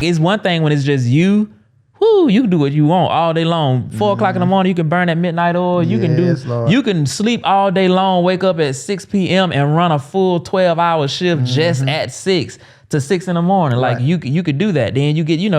it's one thing when it's just you. Whoo, you can do what you want all day long. 4 o'clock in the morning, you can burn that midnight oil. You you can sleep all day long, wake up at 6 p.m. and run a full 12-hour shift just at 6 to 6 in the morning. Like you could do that. Then you get in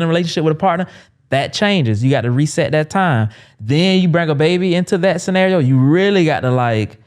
a relationship with a partner. That changes. You got to reset that time. Then you bring a baby into that scenario. You really got to like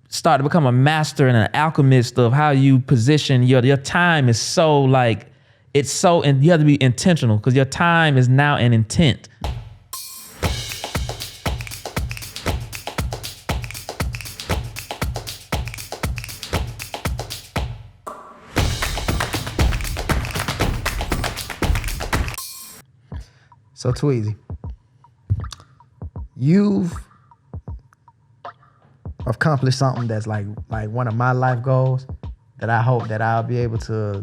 start to become a master and an alchemist of how you position your time is so like. It's so, and you have to be intentional because your time is now an intent. So Tweezy, you've accomplished something that's like one of my life goals that I hope that I'll be able to,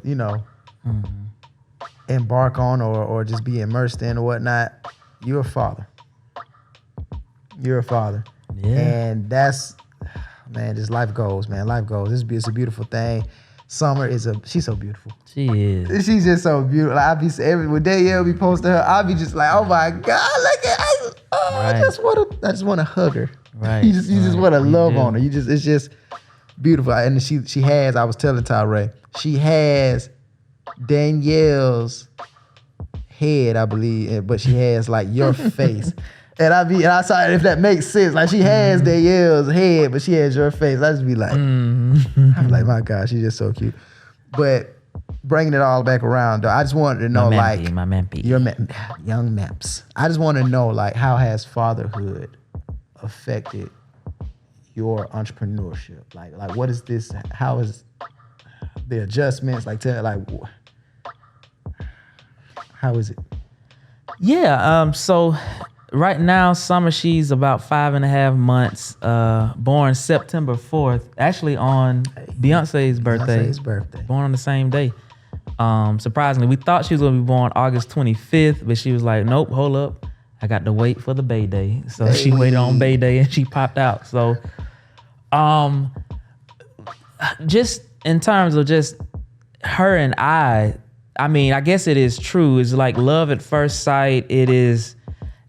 embark on or just be immersed in or whatnot. You're a father. Yeah. And that's, man, just life goals, man. Life goals. It's a beautiful thing. Summer she's so beautiful. She is. She's just so beautiful. Like, when Danielle be posting her, I'll be just like, oh my God, look at I just want to hug her. Right. You just want to love on her. It's just beautiful. And she has, I was telling Tyree, she has Danielle's head, I believe, but she has like your face. And I saw if that makes sense. Like she has Danielle's head, but she has your face. I just be like, I'm like, my God, she's just so cute. But bringing it all back around, though, I just wanted to know, my your young Maps. I just want to know, like, how has fatherhood affected your entrepreneurship? Like, what is this? How is the adjustments? How is it? Yeah. So right now, Summer, she's about 5.5 months. Born September 4th, actually on Beyonce's birthday. Born on the same day. Surprisingly, we thought she was gonna be born August 25th, but she was like, nope, hold up. I got to wait for the Bay Day. So she waited on Bay Day and she popped out. So just in terms of just her and I mean, I guess it is true. It's like love at first sight. It is,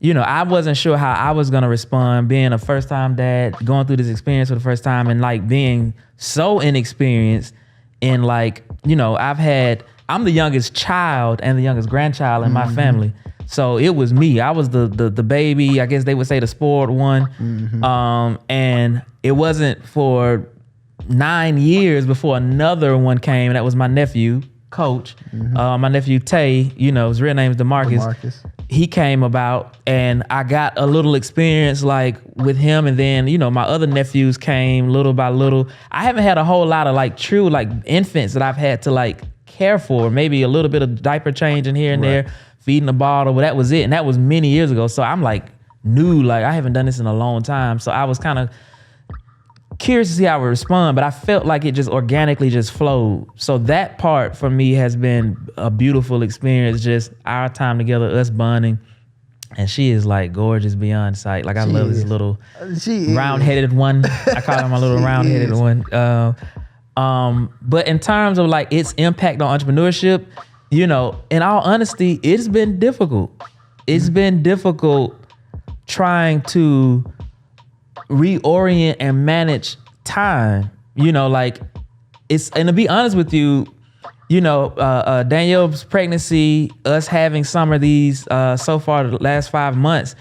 I wasn't sure how I was going to respond being a first-time dad, going through this experience for the first time and like being so inexperienced in like, I'm the youngest child and the youngest grandchild in my family. So it was me. I was the baby, I guess they would say the spoiled one. And it wasn't for 9 years before another one came. That was my nephew, Coach. My nephew Tay, his real name is DeMarcus. He came about and I got a little experience like with him, and then my other nephews came little by little. I haven't had a whole lot of like true like infants that I've had to like care for. Maybe a little bit of diaper changing here and there, feeding the bottle, but that was it. And that was many years ago. So I'm like new, like I haven't done this in a long time. So I was kind of curious to see how I would respond, but I felt like it just organically just flowed. So that part for me has been a beautiful experience, just our time together, us bonding. And she is like gorgeous beyond sight. Like I love this little round-headed one. I call her my little round-headed one. But in terms of like its impact on entrepreneurship, in all honesty, it's been difficult. It's been difficult trying to reorient and manage time, like it's, and to be honest with you, Danielle's pregnancy, us having some of these so far the last 5 months,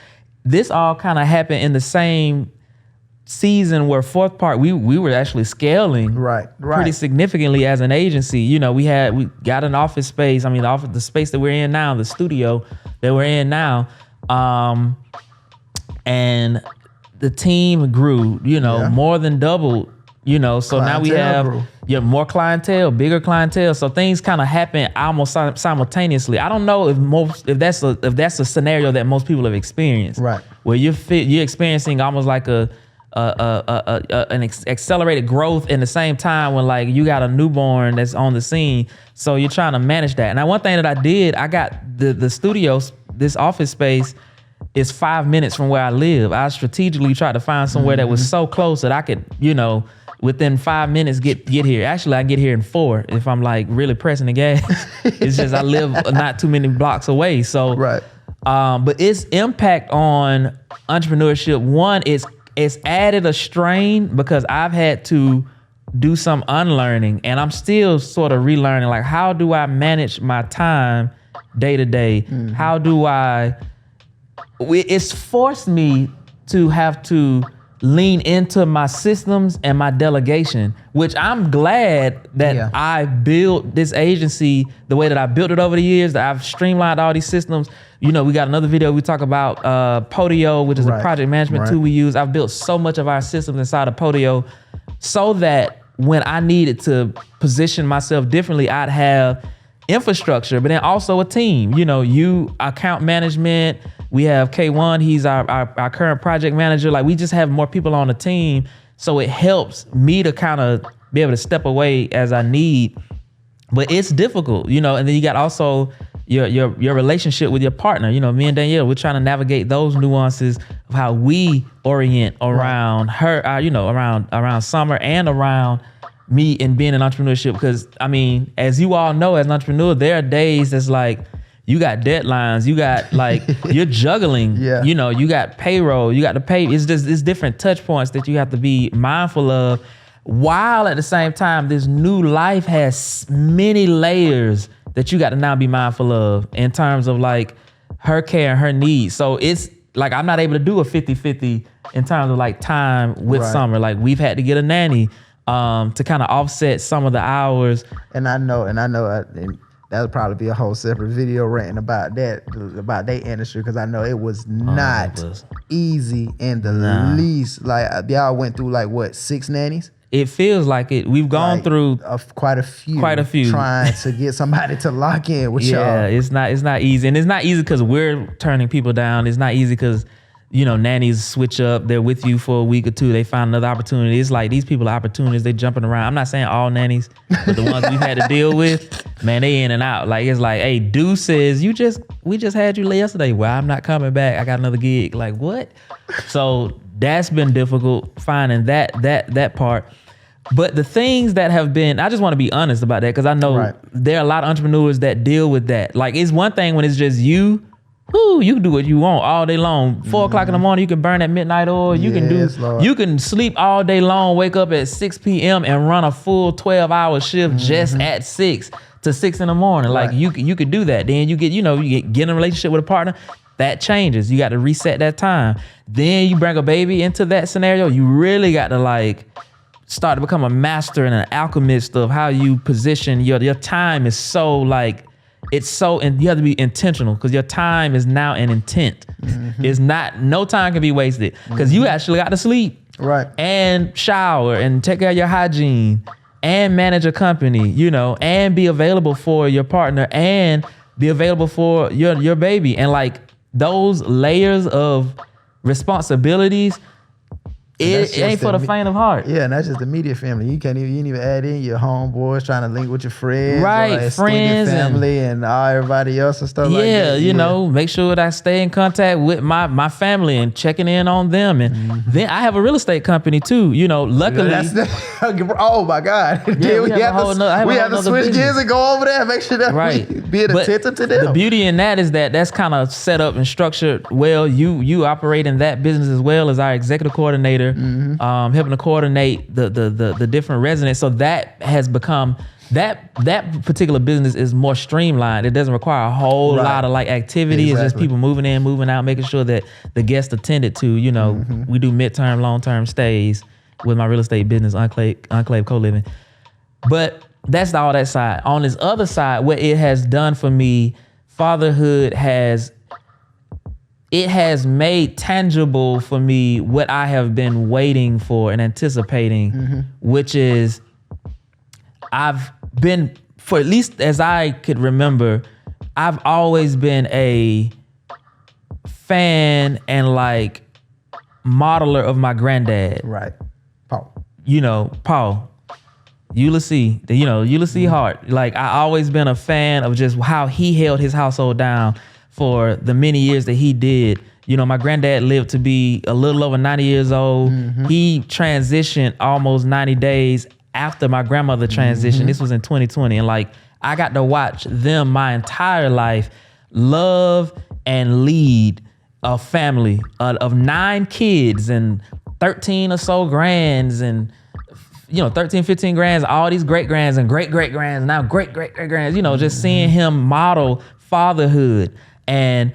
this all kind of happened in the same season where fourth part we were actually scaling pretty significantly as an agency. We got an office space. I mean, the space that we're in now, the studio that we're in now, and the team grew, more than doubled, so clientele now we have more clientele, bigger clientele. So things kind of happen almost simultaneously. I don't know if that's a scenario that most people have experienced, right? Where you're experiencing almost like an accelerated growth in the same time when like you got a newborn that's on the scene. So you're trying to manage that. Now, one thing that I did, I got the studio, this office space is 5 minutes from where I live. I strategically tried to find somewhere that was so close that I could, within 5 minutes get here. Actually, I get here in 4 if I'm like really pressing the gas. It's just I live not too many blocks away. So, Right. But its impact on entrepreneurship, one, it's added a strain because I've had to do some unlearning, and I'm still sort of relearning. Like, how do I manage my time day to day? How do it's forced me to have to lean into my systems and my delegation, which I'm glad that I built this agency the way that I built it over the years, that I've streamlined all these systems. You know, we got another video, we talk about Podio, which is a project management tool we use. I've built so much of our systems inside of Podio so that when I needed to position myself differently, I'd have infrastructure, but then also a team. You know, account management. We have K1, he's our current project manager. Like, we just have more people on the team. So it helps me to kind of be able to step away as I need. But it's difficult, you know, and then you got also your relationship with your partner. You know, me and Danielle, we're trying to navigate those nuances of how we orient around her, around Summer and around me and being in entrepreneurship. Because, I mean, as you all know, as an entrepreneur, there are days that's like, you got deadlines, you got like, you're juggling, you know, you got payroll, you got to pay. It's different touch points that you have to be mindful of, while at the same time, this new life has many layers that you got to now be mindful of in terms of like her care and her needs. So it's like, I'm not able to do a 50-50 in terms of like time with Summer. Like, we've had to get a nanny to kind of offset some of the hours. And I know, that'll probably be a whole separate video ranting about that, about their industry, because I know it was not easy in the least. Like, y'all went through like what, 6 nannies? It feels like it. We've gone through quite a few trying to get somebody to lock in with y'all. Yeah, it's not easy, and it's not easy because we're turning people down. It's not easy because, you know, nannies switch up. They're with you for a week or two. They find another opportunity. It's like these people are opportunities. They jumping around. I'm not saying all nannies, but the ones we've had to deal with, man, they in and out. Like, it's like, hey, deuces, we just had you yesterday. Well, I'm not coming back. I got another gig. Like, what? So that's been difficult finding that part. But the things that have been, I just want to be honest about that, because I know there are a lot of entrepreneurs that deal with that. Like, it's one thing when it's just you. You can do what you want all day long. 4 o'clock in the morning, you can burn at midnight oil. You can sleep all day long, wake up at 6 p.m. and run a full 12-hour shift just at 6 to 6 in the morning. Like, you could do that. Then you get in a relationship with a partner. That changes. You got to reset that time. Then you bring a baby into that scenario. You really got to like start to become a master and an alchemist of how you position your time. Is so like, and you have to be intentional, because your time is now an intent. It's not, no time can be wasted, because you actually got to sleep and shower and take care of your hygiene and manage a company, you know, and be available for your partner and be available for your baby. And like, those layers of responsibilities, it ain't for the faint of heart. Yeah, and that's just the immediate family. You didn't even add in your homeboys trying to link with your friends, right? Friends, family, and everybody else and stuff like that. Yeah, you know, make sure that I stay in contact with my family and checking in on them. And then I have a real estate company too. You know, luckily. Oh my God! Yeah, we have to switch gears and go over there and make sure that we be attentive to them. The beauty in that is that's kind of set up and structured well. You operate in that business as well as our executive coordinator. Helping to coordinate the different residents. So that has become, that particular business is more streamlined. It doesn't require a whole lot of like activity. It's just people moving in, moving out, making sure that the guests attended to. You know, we do midterm, long-term stays with my real estate business, Enclave Co-Living. But that's all that side. On this other side, what it has done for me, fatherhood has made tangible for me what I have been waiting for and anticipating, which is, I've been, for at least as I could remember, I've always been a fan and like modeler of my granddad. Right. Paul. You know, Paul. Ulysses Hart. Like, I always been a fan of just how he held his household down for the many years that he did. my granddad lived to be a little over 90 years old. He transitioned almost 90 days after my grandmother transitioned. This was in 2020. And like, I got to watch them my entire life love and lead a family of 9 kids and 13 or so grands and 13, 15 grands, all these great grands and great grands, now great grands, just seeing him model fatherhood and,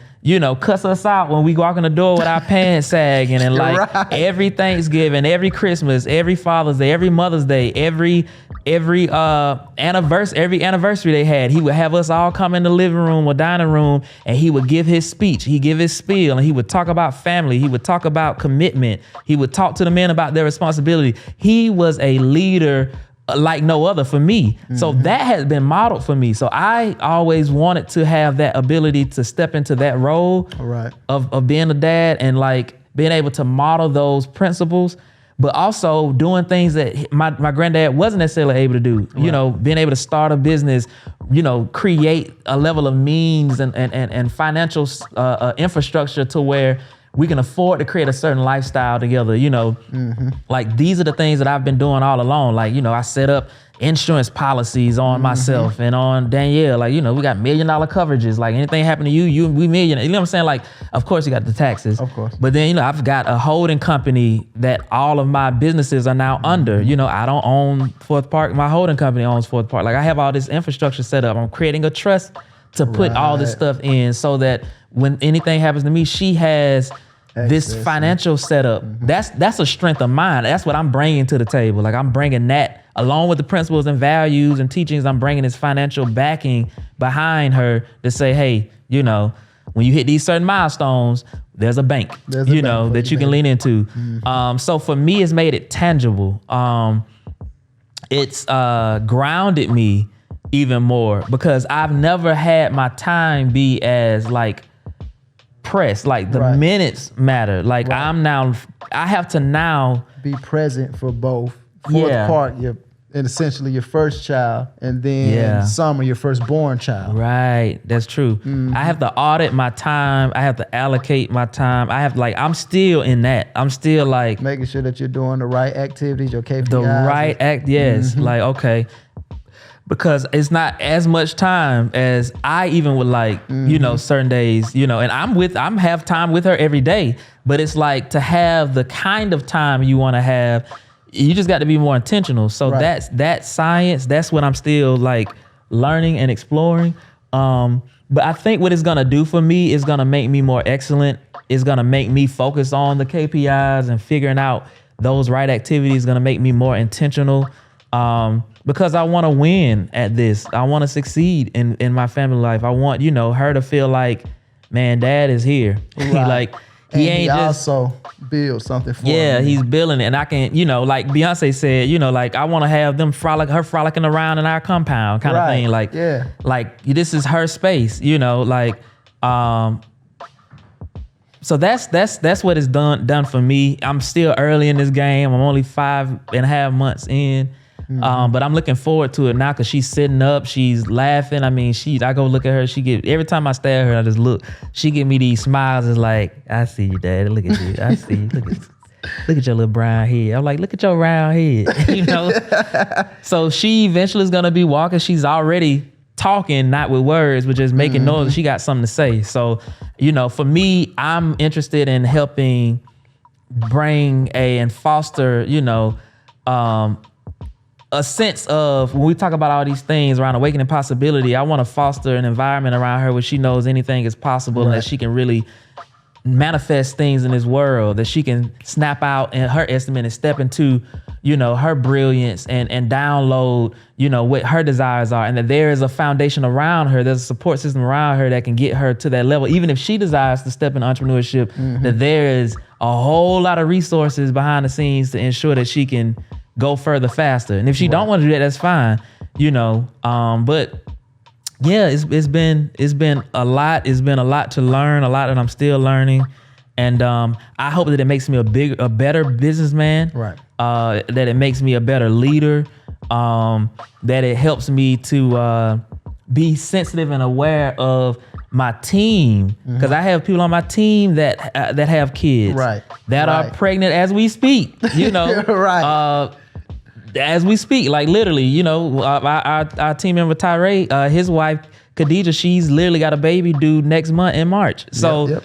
cuss us out when we walk in the door with our pants sagging and like every Thanksgiving, every Christmas, every Father's Day, every Mother's Day, every anniversary they had, he would have us all come in the living room or dining room and he would give his speech. He'd give his spiel and he would talk about family. He would talk about commitment. He would talk to the men about their responsibility. He was a leader like no other for me. So that has been modeled for me. So I always wanted to have that ability to step into that role of being a dad and like being able to model those principles, but also doing things that my granddad wasn't necessarily able to do. Being able to start a business, create a level of means and financial infrastructure to where we can afford to create a certain lifestyle together, Like these are the things that I've been doing all along. Like, I set up insurance policies on myself and on Danielle. Like, we got $1 million coverages. Like anything happen to we million. You know what I'm saying? Like, of course you got the taxes. Of course. But then, I've got a holding company that all of my businesses are now under. I don't own Fourth Park. My holding company owns Fourth Park. Like I have all this infrastructure set up. I'm creating a trust to put all this stuff in so that when anything happens to me, she has this financial setup. That's a strength of mine. That's what I'm bringing to the table. Like I'm bringing that along with the principles and values and teachings. I'm bringing this financial backing behind her to say, hey, when you hit these certain milestones, there's a bank, that you can lean into. So for me, it's made it tangible. It's grounded me even more because I've never had my time be as like pressed. Like the minutes matter. Like I have to now be present for both. Fourth Park, and essentially your first child, and then Summer, your firstborn child. Right, that's true. I have to audit my time. I have to allocate my time. I'm still in that. I'm still like making sure that you're doing the right activities, your KPIs. The right yes. Like, okay. Because it's not as much time as I even would like, certain days, and I'm have time with her every day, but it's like to have the kind of time you want to have, you just got to be more intentional. So that's science. That's what I'm still like learning and exploring. But I think what it's going to do for me is going to make me more excellent. It's going to make me focus on the KPIs and figuring out those right activities, going to make me more intentional. Because I want to win at this. I want to succeed in my family life. I want, her to feel like, man, dad is here. Like he also build something for me. He's building it. And I can, like Beyonce said, like I want to have them frolicking around in our compound kind of thing. Like, like this is her space, like, so that's what it's done for me. I'm still early in this game. I'm only 5.5 months in. But I'm looking forward to it now because she's sitting up, she's laughing. I mean, I go look at her. Every time I stare at her, I just look. She give me these smiles. It's like, I see you, Daddy. Look at you. I see you. Look at your little brown head. I'm like, look at your round head. So she eventually is gonna be walking. She's already talking, not with words, but just making noise. She got something to say. So, for me, I'm interested in helping bring and foster, a sense of when we talk about all these things around awakening possibility, I want to foster an environment around her where she knows anything is possible and that she can really manifest things in this world, that she can snap out in her estimate and step into, her brilliance and download, what her desires are, and that there is a foundation around her, there's a support system around her that can get her to that level. Even if she desires to step in entrepreneurship, that there is a whole lot of resources behind the scenes to ensure that she can go further faster. And if she don't want to do that, that's fine, but yeah, it's been a lot. It's been a lot to learn, a lot that I'm still learning. And I hope that it makes me a better businessman, that it makes me a better leader, that it helps me to be sensitive and aware of my team, because I have people on my team that have kids, that are pregnant as we speak. You know, as we speak, like literally. You know, our team member Tyree, his wife Khadijah, she's literally got a baby due next month in March. So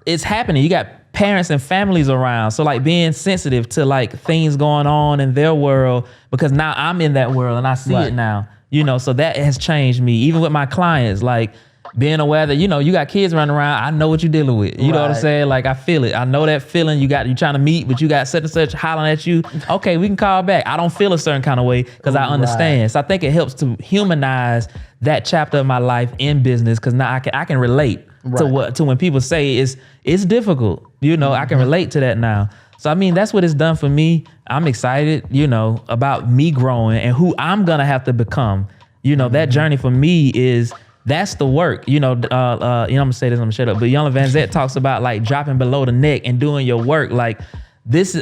it's happening. You got parents and families around, so like being sensitive to like things going on in their world, because now I'm in that world and I see it now, you know. So that has changed me, even with my clients, like being aware that, you know, you got kids running around. I know what you're dealing with, you know what I'm saying? Like I feel it. I know that feeling. You trying to meet, but you got such and such hollering at you. Okay, we can call back. I don't feel a certain kind of way because I understand. So I think it helps to humanize that chapter of my life in business, because now I can relate to when people say it's difficult. You know, I can relate to that now. So I mean, that's what it's done for me. I'm excited, you know, about me growing and who I'm gonna have to become. You know, that journey for me that's the work. You know, I'm gonna say this, I'm gonna shut up. But Yola Van Zet talks about like dropping below the neck and doing your work. Like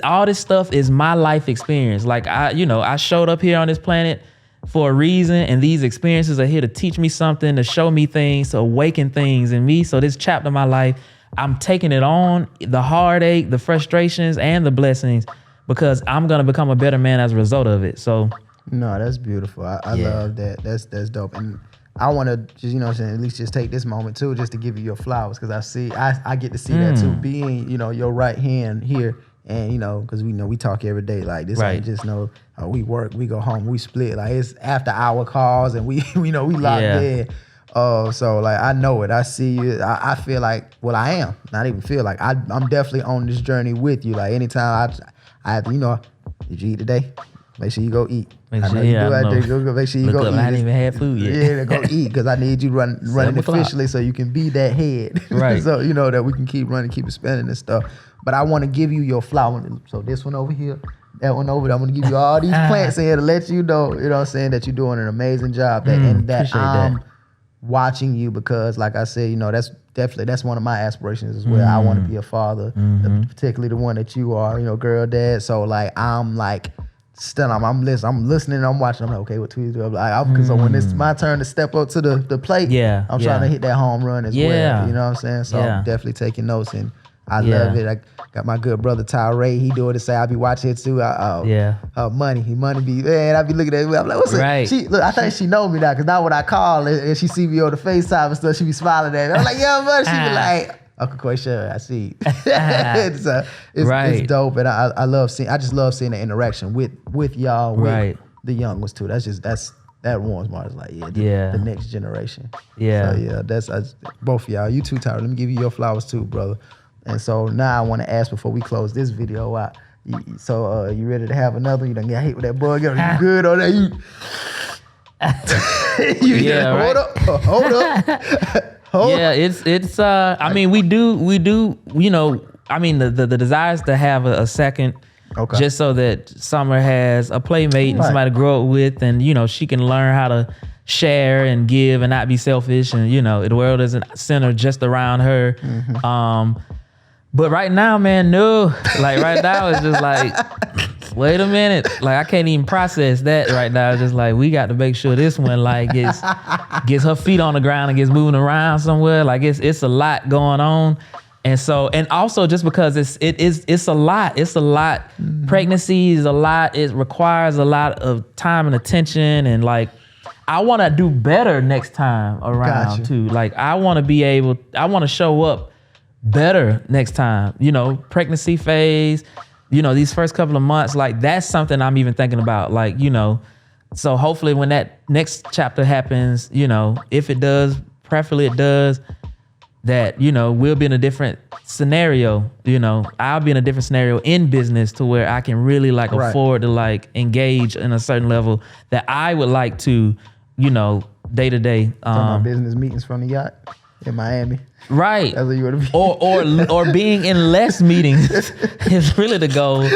all this stuff is my life experience. Like I showed up here on this planet for a reason, and these experiences are here to teach me something, to show me things, to awaken things in me. So this chapter of my life, I'm taking it on, the heartache, the frustrations, and the blessings, because I'm gonna become a better man as a result of it. So no, that's beautiful. I love that. That's dope. And I want to just, you know what I'm saying, at least just take this moment too, just to give you your flowers, because I get to see that too, being, you know, your right hand here. And, you know, because we talk every day. Like, this ain't just we work, we go home, we split. Like, it's after hour calls, and we locked in. So, like, I know it. I see you. I feel like, well, I am. Not even feel like. I'm definitely on this journey with you. Like, anytime I have to, you know, did you eat today? Make sure you go eat. Make sure you go. Make sure you go eat. I ain't even had food yet. Yeah, go eat, because I need you running efficiently so you can be that head. Right. So, you know, that we can keep running, keep expanding and stuff. But I want to give you your flower. So this one over here, that one over there, I'm going to give you all these plants in here to let you know, you know what I'm saying, that you're doing an amazing job. And that I'm watching you, because like I said, you know, that's one of my aspirations as well. I want to be a father, particularly the one that you are, you know, girl dad. So like, I'm like, still, I'm listening, I'm watching. I'm like, okay, what tweets do I like? So when it's my turn to step up to the plate, I'm trying to hit that home run as well. You know what I'm saying? So I'm definitely taking notes, and I love it. I got my good brother Tyree. He do it to say I be watching it too. Money be, man, I be looking at it. I'm like, what's it? Look, I think she know me now, because now when I call and she see me on the FaceTime and stuff, she be smiling at me. I'm like, yeah, man. She be like, Uncle Quayshawn, I see. It's dope, and I just love seeing the interaction with y'all, with the young ones too. That warms my heart. Like, the next generation. So that's both of y'all. You too, Tyler. Let me give you your flowers too, brother. And so now I want to ask, before we close this video out, you ready to have another? You done get hit with that bug? You good on that? Hold up. It's I mean, we do, you know, I mean, the desire is to have a second, just so that Summer has a playmate and somebody to grow up with, and, you know, she can learn how to share and give and not be selfish, and, you know, the world isn't centered just around her. But right now, man, no. Like, right now, it's just like, wait a minute. Like, I can't even process that right now. It's just like, we got to make sure this one, like, gets her feet on the ground and gets moving around somewhere. Like, it's a lot going on. And so, and also just because it's a lot. It's a lot. Pregnancy is a lot. It requires a lot of time and attention. And like, I want to do better next time around too. Like, I want to show up better next time. You know, pregnancy phase, you know, these first couple of months, like, that's something I'm even thinking about. Like, you know, so hopefully when that next chapter happens, you know, if it does, preferably it does, that, you know, we'll be in a different scenario. You know, I'll be in a different scenario in business, to where I can really like afford to like engage in a certain level that I would like to, you know, day to day. Business meetings from the yacht in Miami. Right. That's what you want to be. or being in less meetings is really the goal.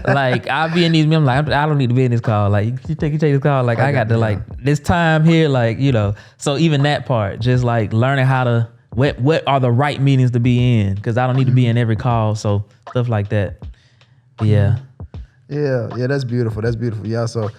Like, I'll be in these meetings, like, I don't need to be in this call. Like, you take this call. Like, I got to like this time here, like, you know. So even that part, just like learning how to, what are the right meetings to be in, because I don't need to be in every call. So stuff like that. But yeah, that's beautiful. That's beautiful, y'all. So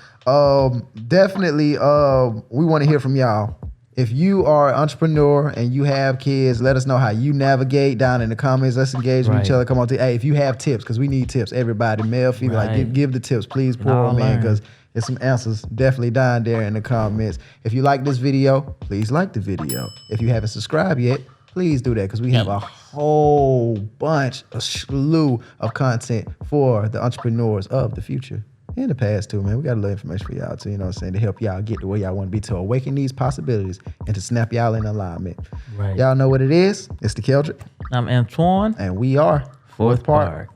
definitely we want to hear from y'all. If you are an entrepreneur and you have kids, let us know how you navigate down in the comments. Let's engage with each other. Come on, hey, if you have tips, because we need tips. Everybody, male, female, like give the tips. Please pour them in, because there's some answers definitely down there in the comments. If you like this video, please like the video. If you haven't subscribed yet, please do that, because we have a whole bunch, a slew of content for the entrepreneurs of the future. In the past too, man. We got a little information for y'all too, you know what I'm saying, to help y'all get to where y'all want to be, to awaken these possibilities and to snap y'all in alignment. Right. Y'all know what it is. It's the Keldrick. I'm Antoine. And we are Fourth Part.